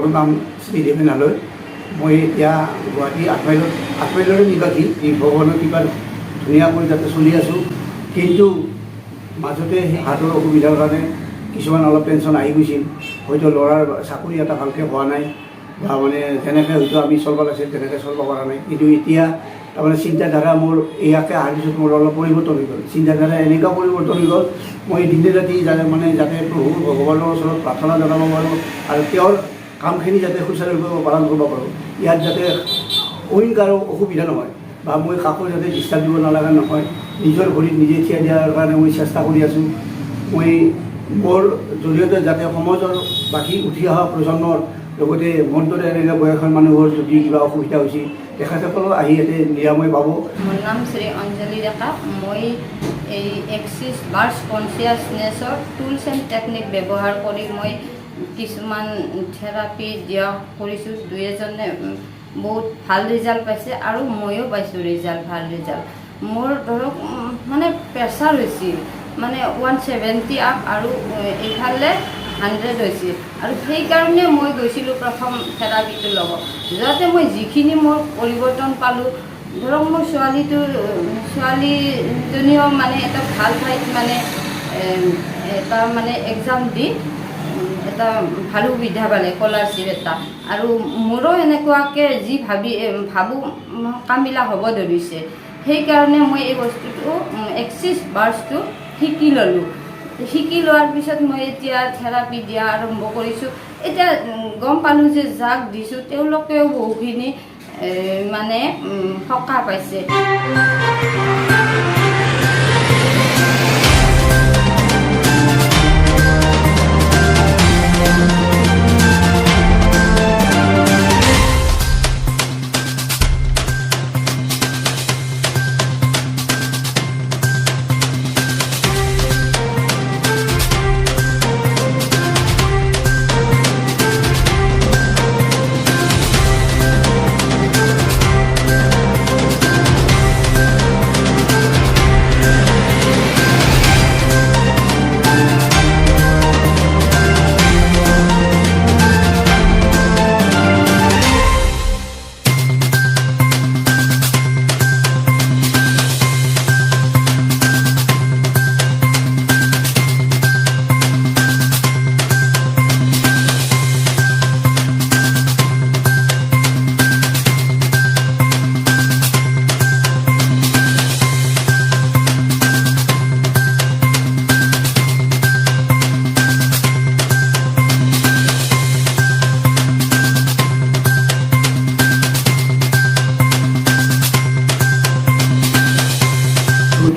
মোৰ নাম শ্ৰী দেৱেন হালৈ। মই এতিয়া গুৱাহাটী ৮ মাইলৰে নিবাসী। এই ভগৱানৰ কৃপাত ধুনীয়াকৈ যাতে চলি আছোঁ, কিন্তু মাজতে সেই হাতৰ অসুবিধাৰ কাৰণে কিছুমান অলপ টেনশ্যন আহি গৈছিল। হয়তো ল'ৰাৰ চাকৰি এটা ভালকৈ হোৱা নাই, বা মানে যেনেকৈ হয়তো আমি চলিব লাগিছিল তেনেকৈ চলিব পৰা নাই। কিন্তু এতিয়া তাৰমানে চিন্তাধাৰা মোৰ ইয়াকে অহাৰ পিছত মোৰ অলপ পৰিৱৰ্তন হৈ গ'ল। চিন্তাধাৰা এনেকুৱা পৰিৱৰ্তন হৈ গ'ল, মই দিনে ৰাতি যাতে প্ৰভু ভগৱানৰ ওচৰত প্ৰাৰ্থনা জনাব পাৰোঁ আৰু তেওঁৰ কামখিনি যাতে সুচাৰুৰূপে পালন কৰিব পাৰোঁ। ইয়াত যাতে অইন কাৰো অসুবিধা নহয়, বা মই কাকো যাতে ডিষ্টাৰ্ব দিব নালাগা নহয়, নিজৰ ভৰিত নিজে থিয় দিয়াৰ কাৰণে মই চেষ্টা কৰি আছোঁ। মই মোৰ জৰিয়তে যাতে সমাজৰ বাকী উঠি অহা প্ৰজন্মৰ লগতে মোৰ দৰে এনেকৈ বয়সৰ মানুহৰ যদি কিবা অসুবিধা হৈছে, তেখেতসকলেও আহি ইয়াতে নিৰাময় পাব। মোৰ নাম শ্ৰী অঞ্জলি ডেকা। মই এই এক্সিছ বাৰ্ডছ কনচিয়াছনেছৰ টুলছ এণ্ড টেকনিক ব্যৱহাৰ কৰি মই কিছুমান থেৰাপি দিয়া কৰিছোঁ। দুই এজনে বহুত ভাল ৰিজাল্ট পাইছে আৰু ময়ো পাইছোঁ ভাল ৰিজাল্ট। মোৰ ধৰক মানে প্ৰেছাৰ হৈছিল, মানে 170 আপ আৰু এইফালে 100 হৈছিল, আৰু সেইকাৰণে মই গৈছিলোঁ প্ৰথম থেৰাপিটোৰ লগত। যাতে মই যিখিনি মোৰ পৰিৱৰ্তন পালোঁ, ধৰক মোৰ ছোৱালীজনীও মানে এটা ভাল ঠাইত মানে এটা মানে এক্সাম দি এটা ভাল সুবিধা পালে, স্কলাৰশ্বিপ এটা, আৰু মোৰো এনেকুৱাকৈ যি ভাবোঁ কামবিলাক হ'ব ধৰিছে। সেইকাৰণে মই এই বস্তুটো এক্সিছ বাৰ্ডছটো শিকি ল'লোঁ। শিকি লোৱাৰ পিছত মই এতিয়া থেৰাপি দিয়া আৰম্ভ কৰিছোঁ। এতিয়া গম পালোঁ যে যাক দিছোঁ তেওঁলোকেও বহুখিনি মানে সকাহ পাইছে।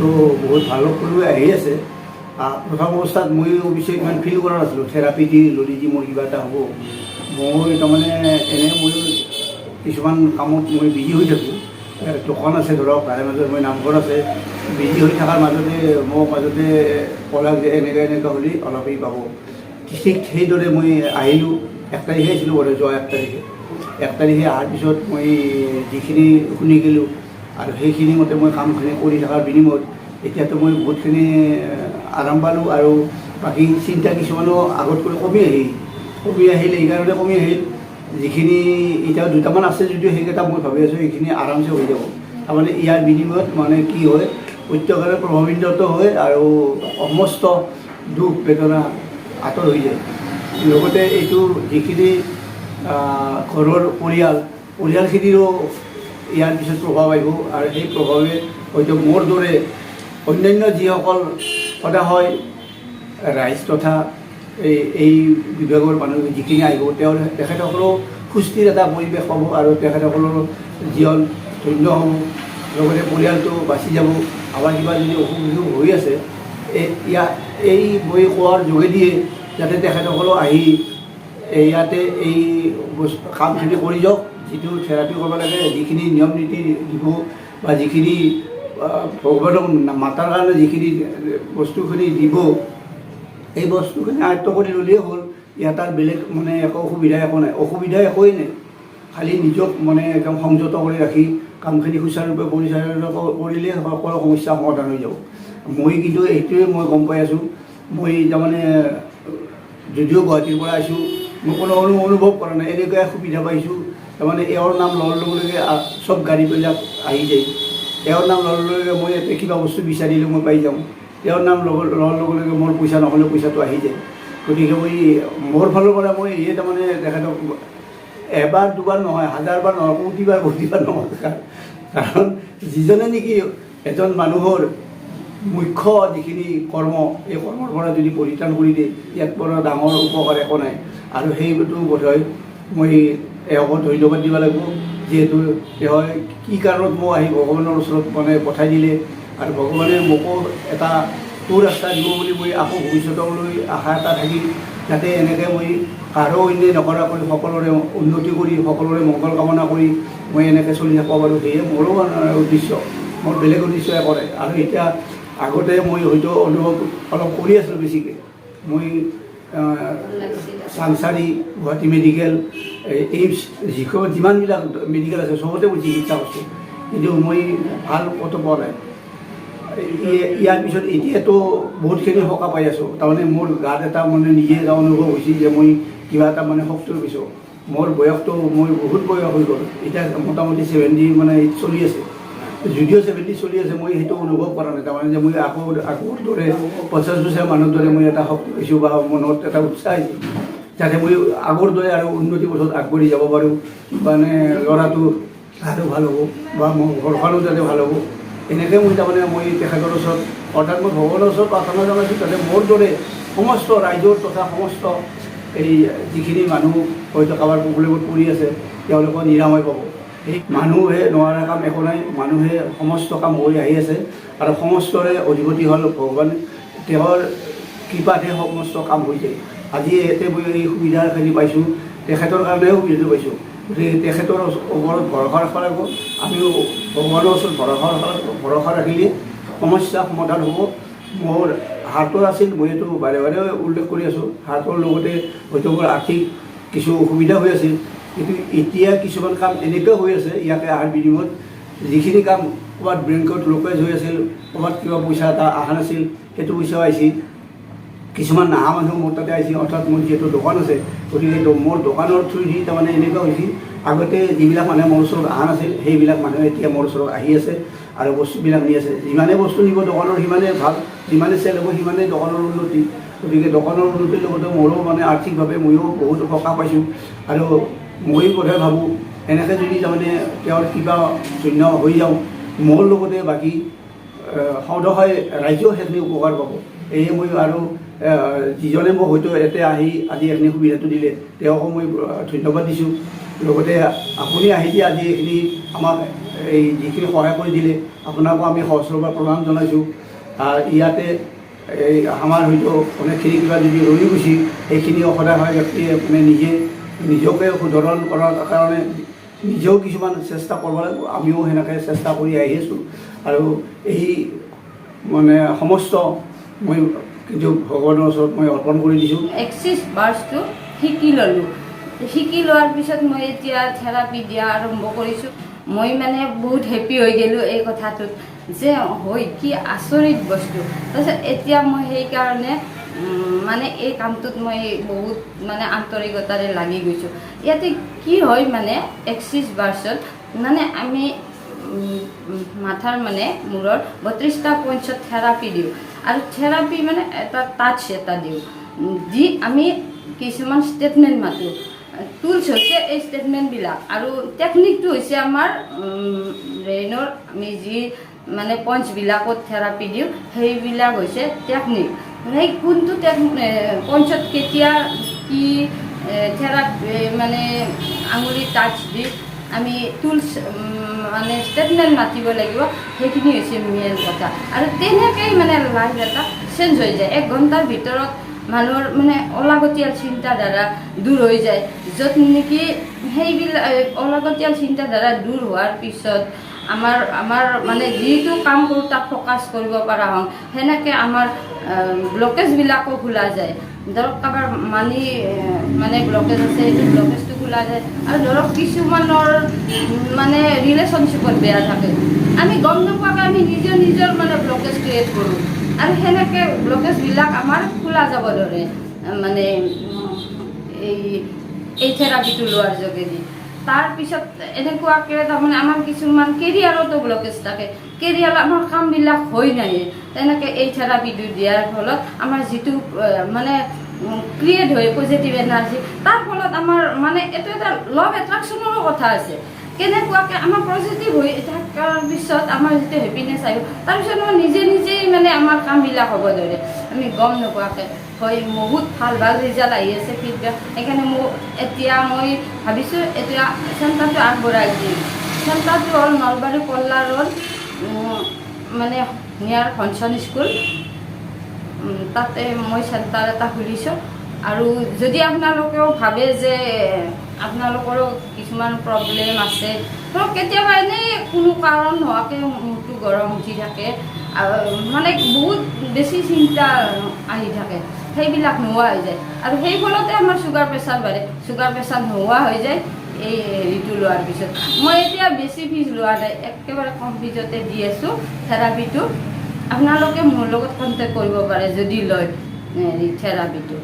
তো বহুত ভাল কৰি আহি আছে। প্ৰথম অৱস্থাত মই অৱশ্যে ইমান ফিল কৰা নাছিলোঁ, থেৰাপি দি যদি যি মোৰ কিবা এটা হ'ব। মই তাৰমানে মই কিছুমান কামত মই বিজি হৈ থাকোঁ। দোকান আছে ধৰক, তাৰে মাজত মই নামঘৰ আছে, বিজি হৈ থকাৰ মাজতে মোক ক'লাক যে এনেকৈ হ'লে অলপ পাব। ঠিক সেইদৰে মই আহিলোঁ। 1 তাৰিখে আহিছিলোঁ বাৰু, যোৱা 1 তাৰিখে অহাৰ পিছত মই যিখিনি শুনি গ'লোঁ আৰু সেইখিনি মতে মই কামখিনি কৰি থকাৰ বিনিময়ত এতিয়াতো মই বহুতখিনি আৰাম পালোঁ, আৰু বাকী চিন্তা কিছুমানো আগতকৈ কমি আহিল। এইকাৰণে কমি আহিল, যিখিনি এতিয়া 2টামান আছে যদিও সেইকেইটা মই ভাবি আছোঁ এইখিনি আৰামছে হৈ যাব। তাৰমানে ইয়াৰ বিনিময়ত মানে কি হয়, প্ৰত্যেকৰে প্ৰভাৱান্বিত হয় আৰু সমস্ত দুখ বেদনা আঁতৰ হৈ যায়। লগতে এইটো যিখিনি ঘৰৰ পৰিয়ালখিনিৰো ইয়াৰ পিছত প্ৰভাৱ আহিব, আৰু সেই প্ৰভাৱে হয়তো মোৰ দৰে অন্যান্য যিসকল সদায় ৰাইজ তথা এই বিভাগৰ মানুহ যিখিনি আহিব, তেখেতসকলেও সুস্থিৰ এটা পৰিৱেশ পাব আৰু তেখেতসকলৰ জীৱন ধন্য হ'ব। লগতে পৰিয়ালটো বাচি যাব। আমাৰ কিবা যদি অসুখ বিসুখ হৈ আছে, এই মই কোৱাৰ যোগেদিয়ে যাতে তেখেতসকলেও আহি ইয়াতে এই কামখিনি কৰি যাওক। যিটো থেৰাপি কৰিব লাগে, যিখিনি নিয়ম নীতি দিব বা যিখিনি ভগৱানক মাতাৰ কাৰণে যিখিনি বস্তুখিনি দিব, এই বস্তুখিনি আয়ত্ব কৰি ল'লেই হ'ল। ইয়াত আৰু বেলেগ মানে একো অসুবিধা নাই, একোৱেই নাই। খালি নিজক মানে একদম সংযত কৰি ৰাখি কামখিনি সুচাৰুৰূপে পৰিচালনা কৰিলে সকলো সমস্যা সমাধান হৈ যাব। মই কিন্তু এইটোৱে মই গম পাই আছোঁ। মই তাৰমানে যদিও গুৱাহাটীৰ পৰা আহিছোঁ, মই কোনো অনুভৱ কৰা নাই, এনেকুৱা সুবিধা পাইছোঁ। তাৰমানে এওঁৰ নাম লোৱাৰ লগে লগে চব গাড়ীবিলাক আহি যায়। এওঁৰ নাম লোৱাৰ লগে লগে মই ইয়াতে কিবা বস্তু বিচাৰিলে মই পাই যাওঁ। তেওঁৰ নাম লোৱাৰ লগে লগে মোৰ পইচা নহ'লে পইচাটো আহি যায়। গতিকে মই মোৰ ফালৰ পৰা মই এই তাৰমানে তেখেতক এবাৰ দুবাৰ নহয়, হাজাৰবাৰ নহয়, কোটিবাৰ নহয়। কাৰণ যিজনে নেকি এজন মানুহৰ মুখ্য যিখিনি কৰ্ম, এই কৰ্মৰ পৰা যদি পৰিত্ৰাণ কৰি দিয়ে, ইয়াত পৰা ডাঙৰ উপকাৰ একো নাই। আৰু সেইটো বোধহয় মই এওঁকো ধন্যবাদ দিব লাগিব, যিহেতু তেওঁ কি কাৰণত মোক আহি ভগৱানৰ ওচৰত মানে পঠাই দিলে, আৰু ভগৱানে মোকো এটা ৰাস্তা দিব বুলি মই আকৌ ভৱিষ্যতলৈ আশা এটা থাকিল, যাতে এনেকৈ মই কাৰো অন্যায় নকৰাকৈ সকলোৰে উন্নতি কৰি সকলোৰে মংগল কামনা কৰি মই এনেকৈ চলি থাকিব পাৰোঁ। সেয়ে মোৰো উদ্দেশ্য, মোৰ বেলেগ উদ্দেশ্য কৰে। আৰু এতিয়া আগতে মই হয়তো অনুভৱ অলপ কৰি আছিলোঁ বেছিকৈ। মই চাংচাৰী, গুৱাহাটী মেডিকেল, এইমছ, যিমানবিলাক মেডিকেল আছে চবতে মই চিকিৎসা কৰিছোঁ, কিন্তু মই ভাল ক'তো পোৱা নাই। ইয়াৰ পিছত এতিয়াতো বহুতখিনি সকাহ পাই আছোঁ। তাৰমানে মোৰ গাত এটা মানে নিজে এটা অনুভৱ হৈছে যে মই কিবা এটা মানে শক্তি পাইছোঁ। মোৰ বয়সটো মই বহুত বয়স হৈ গ'ল, এতিয়া মোটামুটি 70 মানে চলি আছে। যদিও 70 চলি আছে, মই সেইটো অনুভৱ কৰা নাই। তাৰমানে যে মই আগৰ দৰে 50 বছৰীয়া মানুহৰ দৰে মই এটা শক্তি পাইছোঁ বা মনত এটা উৎসাহ আহিছে, যাতে মই আগৰ দৰে আৰু উন্নতি পথত আগবাঢ়ি যাব পাৰোঁ। মানে ল'ৰাটো আৰু ভাল হ'ব বা মোৰ ঘৰখনো যাতে ভাল হ'ব, এনেকৈ মই তাৰমানে মই তেখেতৰ ওচৰত অৰ্থাৎ মই ভগৱানৰ ওচৰত প্ৰাৰ্থনা জনাইছোঁ, যাতে মোৰ দৰে সমস্ত ৰাইজৰ তথা সমস্ত এই যিখিনি মানুহ হয়তো কাৰোবাৰ প্ৰব্লেমত পৰি আছে, তেওঁলোকৰ নিৰাময় পাব। সেই মানুহে নোৱাৰা কাম একো নাই, মানুহে সমস্ত কাম কৰি আহি আছে, আৰু সমস্তৰে অধিপতি হ'ল ভগৱান। তেওঁৰ কৃপাতহে সমস্ত কাম হৈ যায়। আজি ইয়াতে মই এই সুবিধাখিনি পাইছোঁ, তেখেতৰ কাৰণেহে সুবিধাটো পাইছোঁ। গতিকে তেখেতৰ ওপৰত ভৰসা ৰাখিব লাগিব। আমিও ভগৱানৰ ওচৰত ভৰসা ৰাখিলে সমস্যা সমাধান হ'ব। মোৰ হাৰ্টৰ আছিল, মই এইটো বাৰে বাৰে উল্লেখ কৰি আছোঁ, হাৰ্টৰ লগতে হয়তো মোৰ আৰ্থিক কিছু অসুবিধা হৈ আছিল, কিন্তু এতিয়া কিছুমান কাম এনেকুৱা হৈ আছে ইয়াকে অহাৰ বিনিময়ত, যিখিনি কাম ক'ৰবাত বেংকত লোকেজ হৈ আছিল, ক'ৰবাত কিবা পইচা এটা অহা নাছিল, সেইটো পইচাও আহিছিল। কিছুমান নাহা মানুহ মোৰ তাতে আহিছে, অৰ্থাৎ মোৰ যিহেতু দোকান আছে, গতিকে মোৰ দোকানৰ থ্ৰুদি তাৰমানে এনেকুৱা হৈছিল, আগতে যিবিলাক মানুহে মোৰ ওচৰত অহা নাছিল, সেইবিলাক মানুহে এতিয়া মোৰ ওচৰত আহি আছে আৰু বস্তুবিলাক নি আছে। যিমানে বস্তু নিব দোকানৰ সিমানে ভাল, যিমানে চেল হ'ব সিমানেই দোকানৰ উন্নতি। গতিকে দোকানৰ উন্নতিৰ লগতে মোৰো মানে আৰ্থিকভাৱে ময়ো বহুত সকাহ পাইছোঁ। আৰু মই বোধহয় ভাবোঁ এনেকৈ যদি তাৰমানে তেওঁৰ কিবা শূন্য হৈ যাওঁ, মোৰ লগতে বাকী সদয় ৰাইজেও সেইখিনি উপকাৰ পাব। এয়ে মই আৰু যিজনে মোক হয়তো ইয়াতে আহি আজি এইখিনি সুবিধাটো দিলে, তেওঁকো মই ধন্যবাদ দিছোঁ। লগতে আপুনি আহি দি আজি এইখিনি আমাক এই যিখিনি সহায় কৰি দিলে, আপোনাকো আমি সহস্ৰবাৰ প্ৰণাম জনাইছোঁ। ইয়াতে এই আমাৰ হয়তো অনেকখিনি কিবা যদি ৰৈ গৈছে, সেইখিনিও সদায় ব্যক্তিয়ে মানে নিজকে শুধৰণ কৰাৰ কাৰণে নিজেও কিছুমান চেষ্টা কৰিব লাগিব। আমিও সেনেকৈ চেষ্টা কৰি আহি আছোঁ, আৰু এই মানে সমস্ত মই কিন্তু ভগৱানৰ ওচৰত মই অৰ্পণ কৰি দিছোঁ। এক্সিছ বাৰ্ছটো শিকি ল'লোঁ। শিকি লোৱাৰ পিছত মই এতিয়া থেৰাপি দিয়া আৰম্ভ কৰিছোঁ। মই মানে বহুত হেপী হৈ গ'লোঁ এই কথাটোত, যে হয় কি আচৰিত বস্তু। তাৰপিছত এতিয়া মই সেইকাৰণে মানে এই কামটোত মই বহুত মানে আন্তৰিকতাৰে লাগি গৈছোঁ। ইয়াতে কি হয় মানে এক্সিছ বাৰ্ছত মানে আমি মাথাৰ মানে মূৰৰ 32টা পইণ্টছত থেৰাপি দিওঁ, আৰু থেৰাপি মানে এটা টাচ এটা দিওঁ, দি আমি কিছুমান ষ্টেটমেণ্ট মাতোঁ। টুলছ হৈছে এই ষ্টেটমেণ্টবিলাক, আৰু টেকনিকটো হৈছে আমাৰ ব্ৰেইনৰ আমি যি মানে পইণ্টছবিলাকত থেৰাপি দিওঁ, সেইবিলাক হৈছে টেকনিক। সেই কোনটো পইণ্টছত কেতিয়া কি থেৰাপি মানে আঙুলি টাচ দি আমি টুলছ মানে ষ্টেটমেণ্ট মাতিব লাগিব, সেইখিনি হৈছে মেইন কথা। আৰু তেনেকৈয়ে মানে লাইফ এটা চেঞ্জ হৈ যায়। 1 ঘণ্টাৰ ভিতৰত মানুহৰ মানে অলাগতিয়াল চিন্তাধাৰা দূৰ হৈ যায়, য'ত নেকি সেইবিলাক অলাগতিয়াল চিন্তাধাৰা দূৰ হোৱাৰ পিছত আমাৰ মানে যিটো কাম কৰোঁ তাক ফ'কাছ কৰিব পৰা হওঁ। সেনেকৈ আমাৰ ব্লকেজবিলাকো খোলা যায়। ধৰক কাৰোবাৰ মানে ব্লকেজ আছে, সেইটো ব্লকেজটো খোলা যায়। আৰু ধৰক কিছুমানৰ মানে ৰিলেশ্যনশ্বিপত বেয়া থাকে, আমি গম নোপোৱাকৈ আমি নিজৰ মানে ব্লকেজ ক্ৰিয়েট কৰোঁ, আৰু সেনেকৈ ব্লকেজবিলাক আমাৰ খোলা যাব ধৰে। মানে এই এই থেৰাপিটো লোৱাৰ যোগেদি। তাৰপিছত এনেকুৱাকৈ তাৰমানে আমাৰ কিছুমান কেৰিয়াৰতো ব্লকেজ থাকে, কেৰিয়াৰত আমাৰ কামবিলাক হৈ নাহে। তেনেকৈ এই থেৰাপিটো দিয়াৰ ফলত আমাৰ যিটো মানে ক্ৰিয়েট হয় পজিটিভ এনাৰ্জি, তাৰ ফলত আমাৰ মানে এইটো এটা লভ এট্ৰেকশ্যনৰো কথা আছে। কেনেকুৱাকৈ আমাৰ পজিটিভ হৈ থকাৰ পিছত আমাৰ যিটো হেপিনেছ আহিব, তাৰপিছত আমাৰ নিজেই মানে আমাৰ কামবিলাক হ'ব ধৰে, আমি গম নোপোৱাকৈ। হয়, বহুত ভাল ৰিজাল্ট আহি আছে ফিডবেক। সেইকাৰণে এতিয়া মই ভাবিছোঁ এতিয়া চেণ্টাৰটো আগবঢ়াই দিম। চেণ্টাৰটো হ'ল নলবাৰী কল্লা ৰোড মানে নিয়াৰ হনচন স্কুল, তাতে মই চেণ্টাৰ এটা খুলিছোঁ। আৰু যদি আপোনালোকেও ভাবে যে আপোনালোকৰো কিছুমান প্ৰব্লেম আছে, ধৰক কেতিয়াবা এনেই কোনো কাৰণ নোহোৱাকৈ মূৰটো গৰম উঠি থাকে, মানে বহুত বেছি চিন্তা আহি থাকে, সেইবিলাক নোহোৱা হৈ যায়। আৰু সেই ফলতে আমাৰ চুগাৰ প্ৰেছাৰ বাঢ়ে। চুগাৰ প্ৰেছাৰ নোহোৱা হৈ যায় এই হেৰিটো লোৱাৰ পিছত। মই এতিয়া বেছি ফিজ লোৱা নাই, একেবাৰে কম ফিজতে দি আছোঁ থেৰাপিটো। আপোনালোকে মোৰ লগত কণ্টেক্ট কৰিব পাৰে যদি লয় থেৰাপিটো।